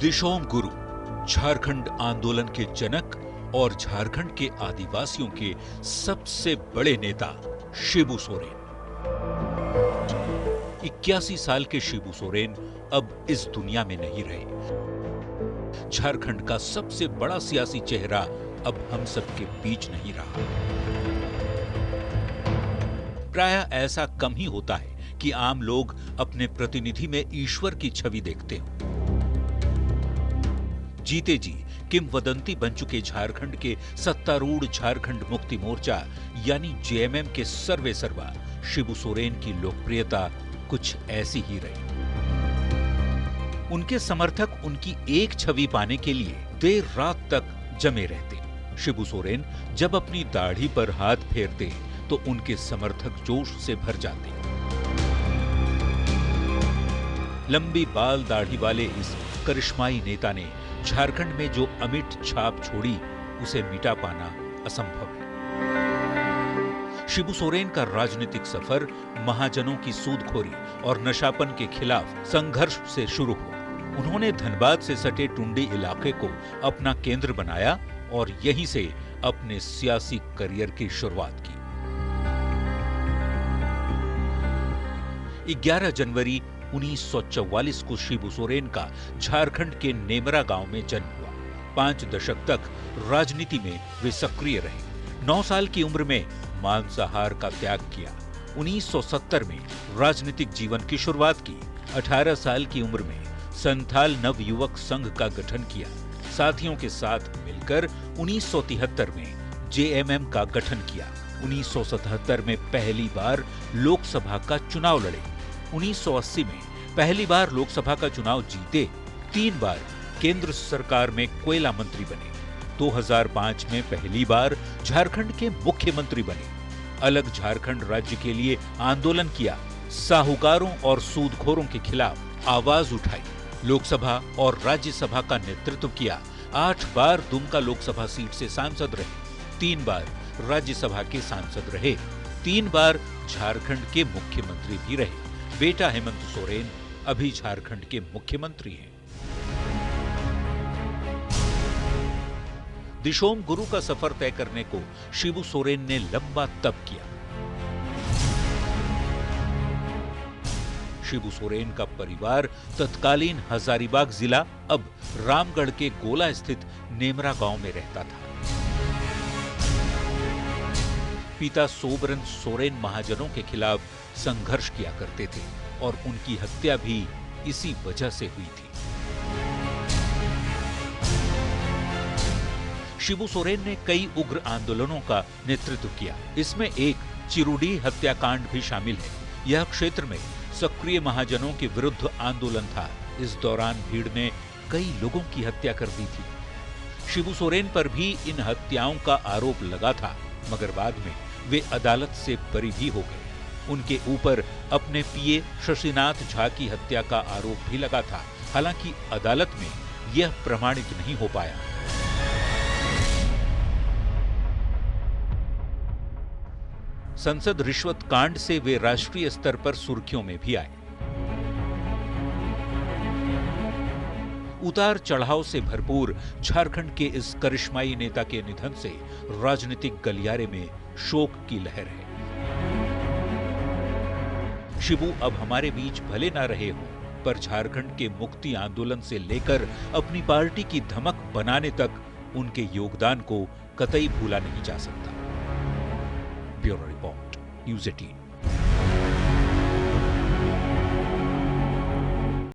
दिशोम गुरु झारखंड आंदोलन के जनक और झारखंड के आदिवासियों के सबसे बड़े नेता शिबू सोरेन। 81 साल के शिबू सोरेन अब इस दुनिया में नहीं रहे। झारखंड का सबसे बड़ा सियासी चेहरा अब हम सबके बीच नहीं रहा। प्रायः ऐसा कम ही होता है कि आम लोग अपने प्रतिनिधि में ईश्वर की छवि देखते हो। जीते जी किंवदंती बन चुके झारखंड के सत्तारूढ़ झारखंड मुक्ति मोर्चा यानी जेएमएम के सर्वे सर्वा शिबू सोरेन की लोकप्रियता कुछ ऐसी ही रही। उनके समर्थक उनकी एक छवि पाने के लिए देर रात तक जमे रहते। शिबू सोरेन जब अपनी दाढ़ी पर हाथ फेरते तो उनके समर्थक जोश से भर जाते। लंबी बाल दाढ़ी वाले इस करिश्माई नेता ने झारखंड में जो अमिट छाप छोड़ी उसे मिटा पाना असंभव है। शिबू सोरेन का राजनीतिक सफर महाजनों की सूदखोरी और नशापन के खिलाफ संघर्ष से शुरू हुआ। उन्होंने धनबाद से सटे टुंडी इलाके को अपना केंद्र बनाया और यहीं से अपने सियासी करियर की शुरुआत की। 11 जनवरी 1944 को शिबू सोरेन का झारखंड के नेमरा गांव में जन्म हुआ। 5 दशक तक राजनीति में वे सक्रिय रहे। 9 साल की उम्र में मांसाहार का त्याग किया। 1970 में राजनीतिक जीवन की शुरुआत की। 18 साल की उम्र में संथाल नवयुवक संघ का गठन किया। साथियों के साथ मिलकर 1973 में जेएमएम का गठन किया। 1977 में पहली बार लोकसभा का चुनाव लड़े। 1980 में पहली बार लोकसभा का चुनाव जीते। 3 बार केंद्र सरकार में कोयला मंत्री बने। 2005 में पहली बार झारखंड के मुख्यमंत्री बने। अलग झारखंड राज्य के लिए आंदोलन किया। साहूकारों और सूदखोरों के खिलाफ आवाज उठाई। लोकसभा और राज्यसभा का नेतृत्व किया। 8 बार दुमका लोकसभा सीट से सांसद रहे। 3 बार राज्यसभा के सांसद रहे। 3 बार झारखंड के मुख्यमंत्री भी रहे। बेटा हेमंत सोरेन अभी झारखंड के मुख्यमंत्री हैं। दिशोम गुरु का सफर तय करने को शिबू सोरेन ने लंबा तप किया। शिबू सोरेन का परिवार तत्कालीन हजारीबाग जिला अब रामगढ़ के गोला स्थित नेमरा गांव में रहता था। पिता सोबरन सोरेन महाजनों के खिलाफ संघर्ष किया करते थे और उनकी हत्या भी इसी वजह से हुई थी। शिबू सोरेन ने कई उग्र आंदोलनों का नेतृत्व किया। इसमें एक चिरुडी हत्याकांड भी शामिल है। यह क्षेत्र में सक्रिय महाजनों के विरुद्ध आंदोलन था। इस दौरान भीड़ ने कई लोगों की हत्या कर दी थी। शिबू सोरेन पर भी इन हत्याओं का आरोप लगा था, मगर बाद में वे अदालत से बरी भी हो गए। उनके ऊपर अपने पीए शशिनाथ झा की हत्या का आरोप भी लगा था। हालांकि अदालत में यह प्रमाणित नहीं हो पाया। संसद रिश्वत कांड से वे राष्ट्रीय स्तर पर सुर्खियों में भी आए। उतार चढ़ाव से भरपूर झारखंड के इस करिश्माई नेता के निधन से राजनीतिक गलियारे में शोक की लहर है। शिबू अब हमारे बीच भले ना रहे हो, पर झारखंड के मुक्ति आंदोलन से लेकर अपनी पार्टी की धमक बनाने तक उनके योगदान को कतई भूला नहीं जा सकता। Bureau report, news 18।